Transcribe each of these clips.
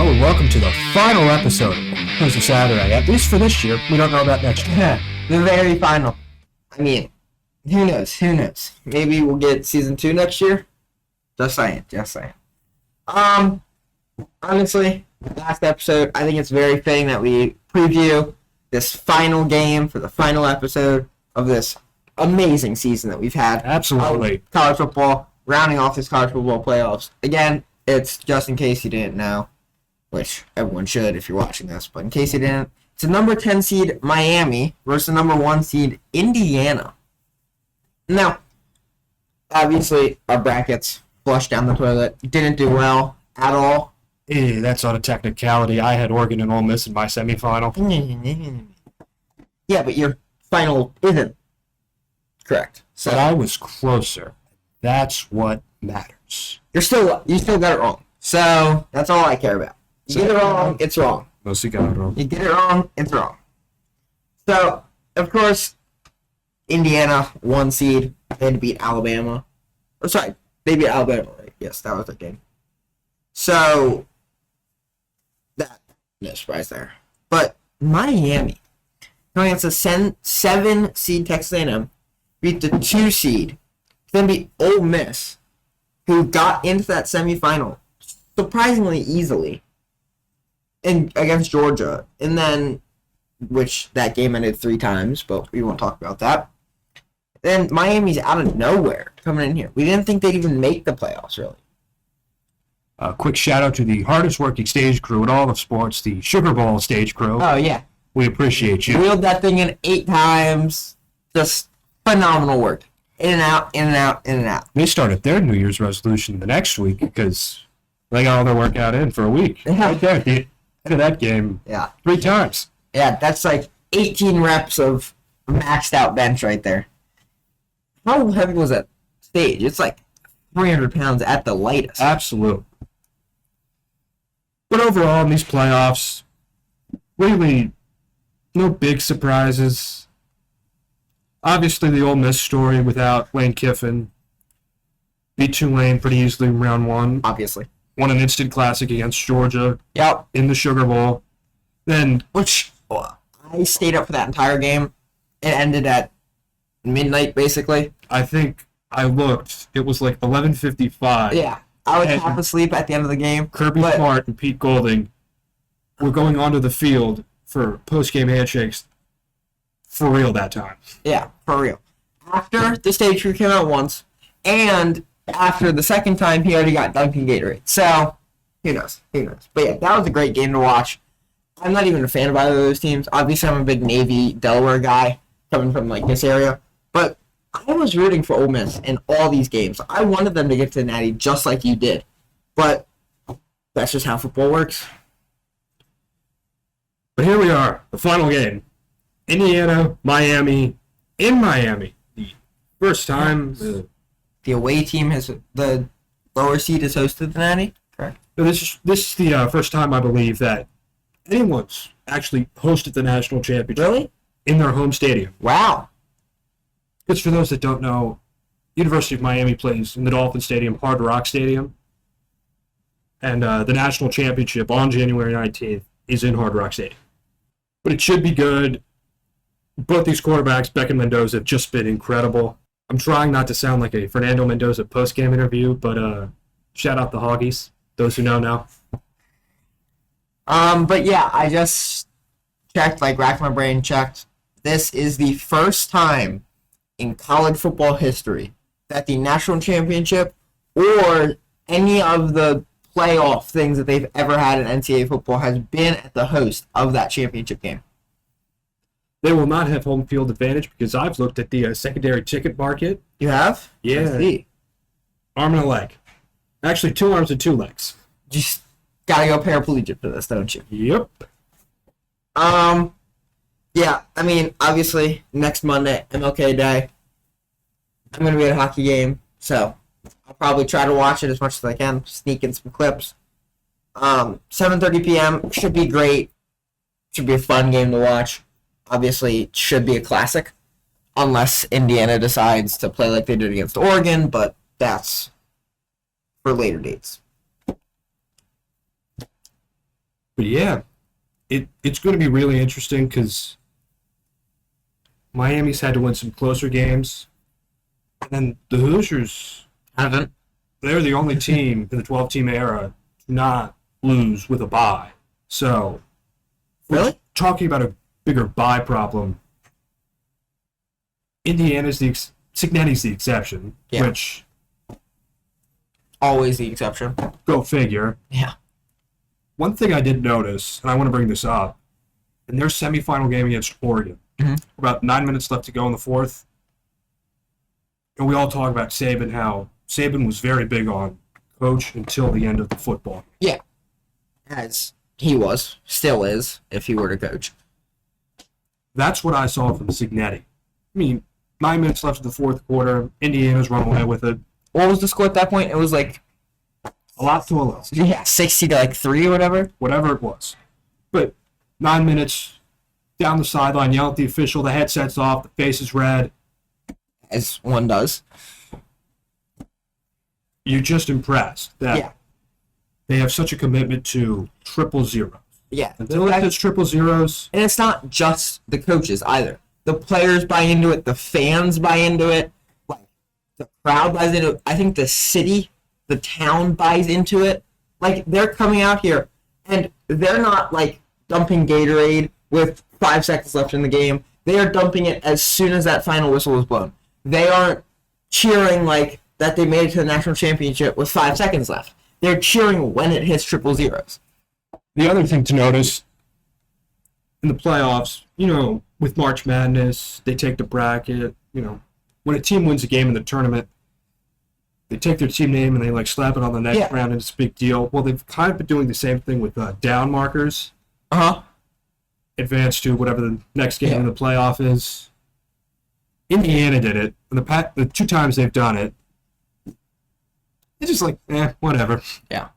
and welcome to the final episode of Cozy Saturday. At least for this year. We don't know about next year. The very final. I mean, who knows? Who knows? Maybe we'll get season 2 next year. Just saying. Honestly, last episode, I think it's very fitting that we preview this final game for the final episode of this amazing season that we've had. Absolutely. College football, rounding off this college football playoffs. Again, it's just in case you didn't know, which everyone should if you're watching this, but in case you didn't, it's a number 10 seed Miami versus the number 1 seed Indiana. Now, obviously, our brackets flushed down the toilet. Didn't do well at all. That's not a technicality. I had Oregon and Ole Miss in my semifinal. Yeah, but your final isn't correct. But I was closer. That's what matters. You still got it wrong. So that's all I care about. You get it wrong, it's wrong. Mostly got it wrong. You get it wrong, it's wrong. So, of course, Indiana, 1 seed. They had to beat Alabama. Oh, sorry, they beat Alabama, right? Yes, that was the game. So, no surprise there. But Miami, going against the 7 seed Texas A&M, beat the 2 seed, then beat Ole Miss, who got into that semifinal surprisingly easily against Georgia, and then, which that game ended 3 times, but we won't talk about that. Then Miami's out of nowhere coming in here. We didn't think they'd even make the playoffs, really. A quick shout out to the hardest working stage crew in all of sports, the Sugar Bowl stage crew. Oh, yeah. We appreciate you. Wheeled that thing in 8 times. Just phenomenal work. In and out, in and out, in and out. They started their New Year's resolution the next week because they got all their workout in for a week. Yeah. Right there at the end of that game. Yeah. 3 times. Yeah, that's like 18 reps of maxed out bench right there. How heavy was that stage? It's like 300 pounds at the lightest. Absolute. But overall, in these playoffs, really no big surprises. Obviously, the Ole Miss story without Lane Kiffin. Beat Tulane pretty easily in round 1. Obviously. Won an instant classic against Georgia. Yep. In the Sugar Bowl. Then, which I stayed up for that entire game. It ended at midnight, basically. I think I looked. It was like 11:55. Yeah. I was half asleep at the end of the game. Kirby Smart and Pete Golding were going onto the field for post-game handshakes for real that time. Yeah, for real. After the stage crew came out once, and after the second time, he already got Duncan Gatorade. So, who knows? But yeah, that was a great game to watch. I'm not even a fan of either of those teams. Obviously, I'm a big Navy, Delaware guy, coming from like this area. But I was rooting for Ole Miss in all these games. I wanted them to get to the Natty just like you did. But that's just how football works. But here we are, the final game. Indiana, Miami, in Miami. The first time the away team the lower seed has hosted the Natty. Correct. This is the first time I believe that anyone's actually hosted the national championship. Really? In their home stadium. Wow. Because for those that don't know, University of Miami plays in the Dolphin Stadium, Hard Rock Stadium. And the national championship on January 19th is in Hard Rock Stadium. But it should be good. Both these quarterbacks, Beck and Mendoza, have just been incredible. I'm trying not to sound like a Fernando Mendoza post-game interview, but shout out the Hoggies, those who know now. But yeah, I just checked, racked my brain, checked. This is the first time in college football history that the national championship or any of the playoff things that they've ever had in NCAA football has been at the host of that championship game. They will not have home field advantage because I've looked at the secondary ticket market. You have? Yeah. Arm and a leg. Actually, 2 arms and 2 legs. Just gotta go paraplegic for this, don't you? Yep. Yeah, I mean, obviously, next Monday, MLK Day, I'm going to be at a hockey game, so I'll probably try to watch it as much as I can, sneak in some clips. 7:30 p.m. should be great. Should be a fun game to watch. Obviously, it should be a classic, unless Indiana decides to play like they did against Oregon, but that's for later dates. But yeah, it's going to be really interesting because Miami's had to win some closer games. And then the Hoosiers, Haven't. they're the only team in the 12-team era to not lose with a bye. So, Really? talking about a bigger bye problem, Indiana's Cignetti's the exception, Yeah. which, Always the exception. go figure. Yeah. One thing I did notice, and I want to bring this up, in their semifinal game against Oregon, about 9 minutes left to go in the fourth, and we all talk about Saban, how Saban was very big on coach until the end of the football. Yeah. As he was, still is, if he were to coach. That's what I saw from Cignetti. I mean, 9 minutes left in the fourth quarter, Indiana's run away with it. What was the score at that point? It was like, A lot to a little. 60 to like 3 or whatever. Whatever it was. But 9 minutes down the sideline, yell at the official, the headset's off, the face is red. As one does. You're just impressed that Yeah. they have such a commitment to triple zeros. Yeah. Until it hits triple zeros, And it's not just the coaches either. The players buy into it. The fans buy into it. Like the crowd buys into it. I think the city, the town buys into it. Like they're coming out here and they're not like dumping Gatorade with 5 seconds left in the game. They are dumping it as soon as that final whistle is blown. They aren't cheering like that they made it to the national championship with 5 seconds left. They're cheering when it hits triple zeros. the other thing to notice in the playoffs, with March Madness, they take the bracket, when a team wins a game in the tournament, they take their team name and they slap it on the next Yeah. round and it's a big deal. Well, they've kind of been doing the same thing with down markers, Uh-huh. advance to whatever the next game Yeah. in the playoff is. Indiana did it, and the 2 times they've done it, it's just whatever. Yeah.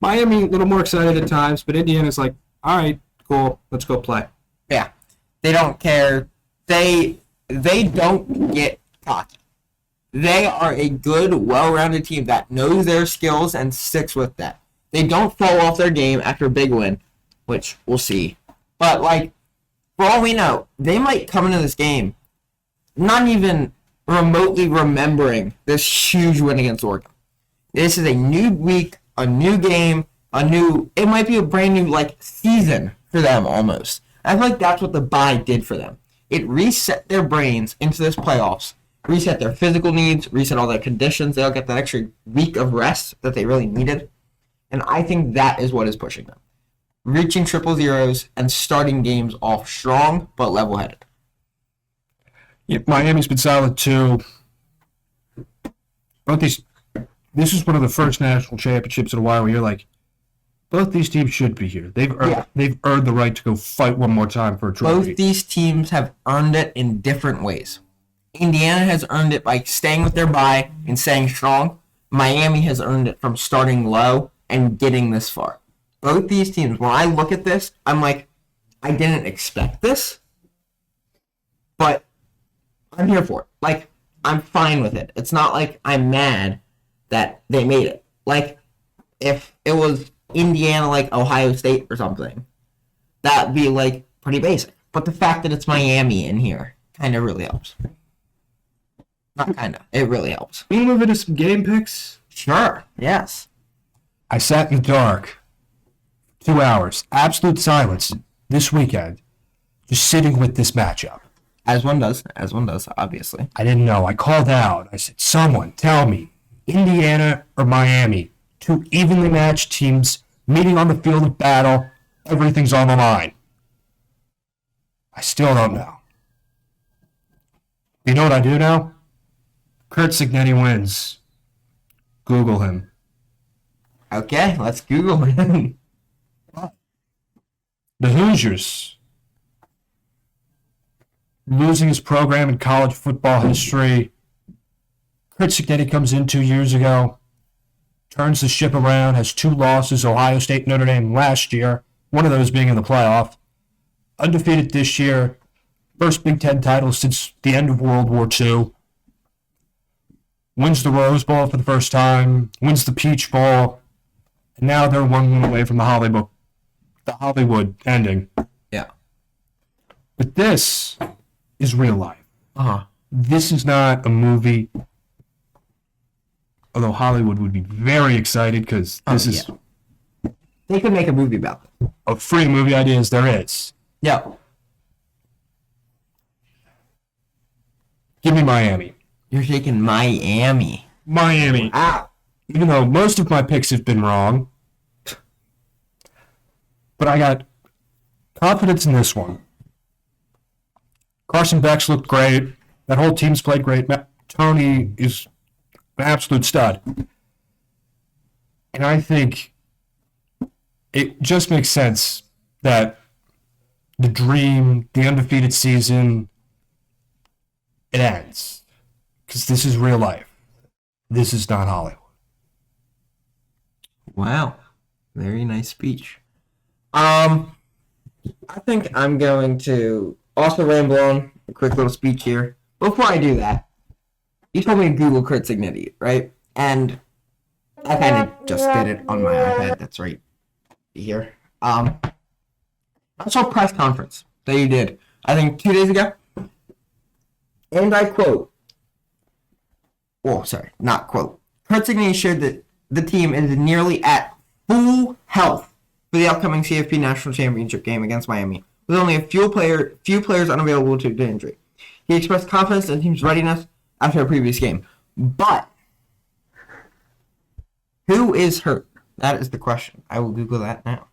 Miami, a little more excited at times, but Indiana's like, all right, cool, let's go play. Yeah. They don't care. They don't get cocky. They are a good, well-rounded team that knows their skills and sticks with that. They don't fall off their game after a big win, which we'll see. But, for all we know, they might come into this game not even remotely remembering this huge win against Oregon. This is a new week, a new game, it might be a brand new, season for them almost. I feel like that's what the bye did for them. It reset their brains into this playoffs, reset their physical needs, reset all their conditions. They'll get that extra week of rest that they really needed. And I think that is what is pushing them. Reaching triple zeros and starting games off strong but level-headed. Yeah, Miami's been solid too. This is one of the first national championships in a while where you're like, both these teams should be here. They've earned the right to go fight one more time for a trophy. Both these teams have earned it in different ways. Indiana has earned it by staying with their bye and staying strong. Miami has earned it from starting low and getting this far. Both these teams, when I look at this, I'm like, I didn't expect this, but I'm here for it. I'm fine with it. It's not like I'm mad that they made it. If it was Indiana, Ohio State or something, that'd be, pretty basic. But the fact that it's Miami in here kind of really helps. Not kind of. It really helps. We move into some game picks. Sure. Yes. I sat in the dark 2 hours, absolute silence this weekend, just sitting with this matchup. As one does, obviously. I didn't know. I called out. I said, someone tell me, Indiana or Miami, 2 evenly matched teams meeting on the field of battle. Everything's on the line. I still don't know. You know what I do know? Kurt Cignetti wins. Google him. Okay, let's Google him. The Hoosiers, losing his program in college football history. Kurt Cignetti comes in 2 years ago, turns the ship around, has 2 losses, Ohio State, Notre Dame last year, one of those being in the playoff. Undefeated this year, first Big Ten title since the end of World War II. Wins the Rose Bowl for the first time, wins the Peach Bowl, and now they're 1 win away from the Holly Bowl the Hollywood ending. Yeah. But this is real life. Uh-huh. This is not a movie. Although Hollywood would be very excited because this is They could make a movie about it. a free movie ideas there is. Yeah. Give me Miami. You're taking Miami. Miami. Wow. Even though most of my picks have been wrong. But I got confidence in this one. Carson Beck's looked great. That whole team's played great. Tony is an absolute stud. And I think it just makes sense that the dream, the undefeated season, it ends. Because this is real life. This is not Hollywood. Wow. Very nice speech. I think I'm going to also ramble on a quick little speech here. Before I do that, you told me to Google Kurt Signetti, right? And I kind of just did it on my iPad. That's right here. I saw a press conference that you did, I think 2 days ago. And I quote, not quote. Kurt Signetti shared that the team is nearly at full health for the upcoming CFP National Championship game against Miami, with only a few players unavailable due to injury. He expressed confidence in the team's readiness after a previous game. But who is hurt? That is the question. I will Google that now.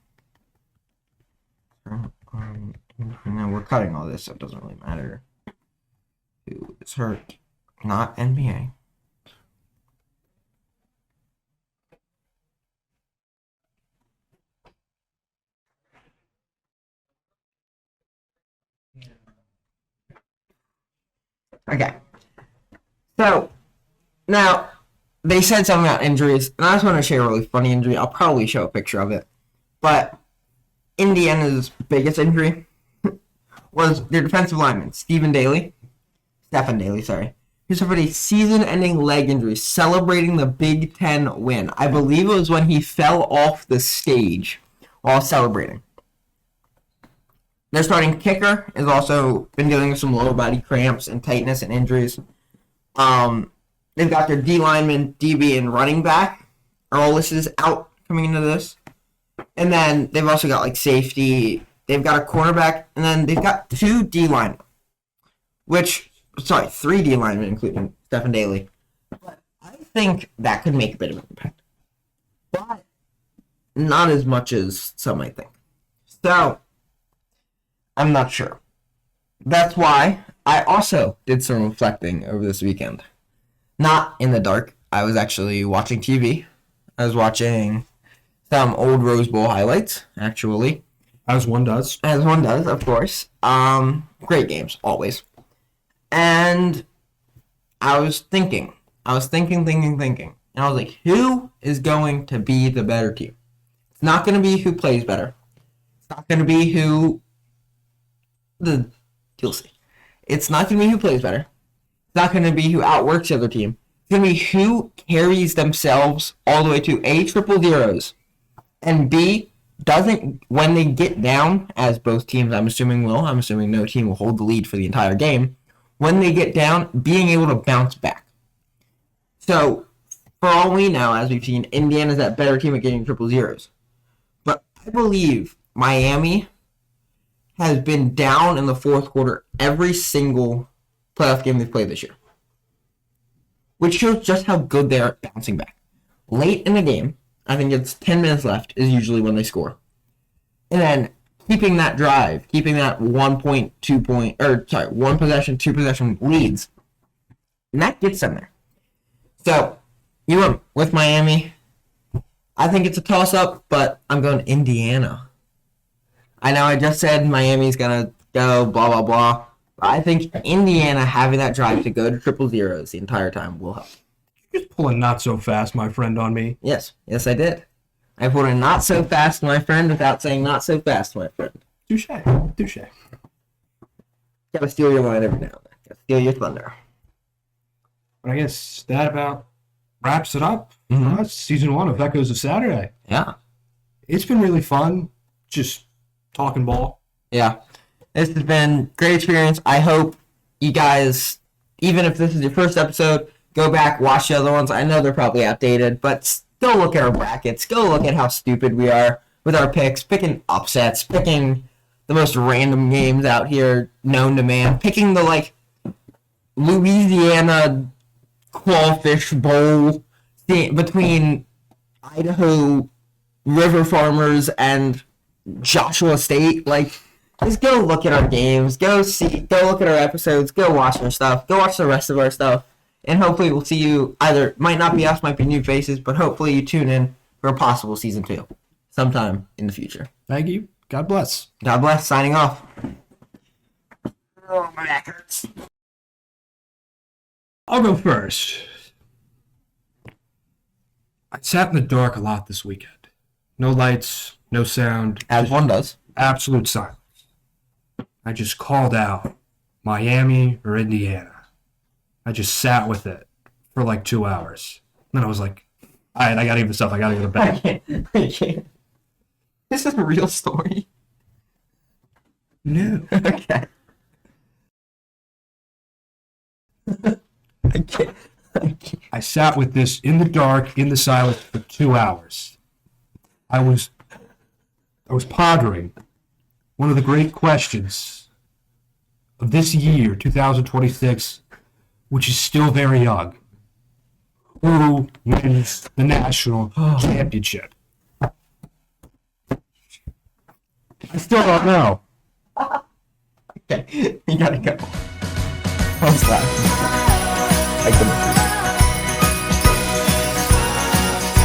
No, we're cutting all this, so it doesn't really matter. Who is hurt? Not NBA. Okay. So, now, they said something about injuries, and I just want to share a really funny injury. I'll probably show a picture of it. But Indiana's biggest injury was their defensive lineman, Stephen Daly, who suffered a season-ending leg injury celebrating the Big Ten win. I believe it was when he fell off the stage while celebrating. Their starting kicker has also been dealing with some lower body cramps and tightness and injuries. They've got their D lineman, DB, and running back are all listed as out coming into this. And then they've also got like safety. They've got a cornerback, and then they've got 2 D linemen, 3 D linemen, including Stephen Daly. But I think that could make a bit of an impact, but not as much as some might think. So I'm not sure. That's why I also did some reflecting over this weekend. Not in the dark. I was actually watching TV. I was watching some old Rose Bowl highlights, actually. As one does. As one does, of course. Great games, always. And I was thinking. And I was like, who is going to be the better team? It's not going to be who plays better. It's not going to be who... You'll see. It's not going to be who plays better. It's not going to be who outworks the other team. It's going to be who carries themselves all the way to A, triple zeros, and B, doesn't, when they get down, as both teams I'm assuming no team will hold the lead for the entire game, when they get down, being able to bounce back. So, for all we know, as we've seen, Indiana's that better team at getting triple zeros. But I believe Miami has been down in the fourth quarter every single playoff game they've played this year, which shows just how good they are at bouncing back. Late in the game, I think it's 10 minutes left, is usually when they score. And then keeping that drive, keeping that 1 possession, 2 possession leads, and that gets them there. So, you went with Miami. I think it's a toss-up, but I'm going Indiana. I know I just said Miami's going to go blah, blah, blah. But I think Indiana having that drive to go to triple zeros the entire time will help. You're just pulling not so fast, my friend, on me. Yes, I did. I pulled a not so fast, my friend, without saying not so fast, my friend. Touche. Gotta steal your line every now and then. Gotta steal your thunder. But I guess that about wraps it up for us. Season 1 of Echoes of Saturday. Yeah. It's been really fun just talking ball. Yeah. This has been great experience. I hope you guys, even if this is your first episode, go back, watch the other ones. I know they're probably outdated, but go look at our brackets. Go look at how stupid we are with our picks, picking upsets, picking the most random games out here known to man, picking the, like, Louisiana Clawfish Bowl between Idaho River Farmers and Joshua State. Like, just go look at our games, go look at our episodes, go watch our stuff, go watch the rest of our stuff, and hopefully we'll see you. Either might not be us, might be new faces, but hopefully you tune in for a possible season 2 sometime in the future. Thank you. God bless. God bless. Signing off. Oh, my back hurts. I'll go first. I sat in the dark a lot this weekend. No lights, no sound. As one does. Absolute silence. I just called out Miami or Indiana. I just sat with it for like 2 hours. Then I was like, all right, I gotta give this up. I gotta go to bed. I can't. This is a real story. No. Okay. I can't. I sat with this in the dark, in the silence for 2 hours. I was pondering one of the great questions of this year, 2026, which is still very young. Who wins the national championship? I still don't know. Okay, you gotta go. I'm sorry. I couldn't.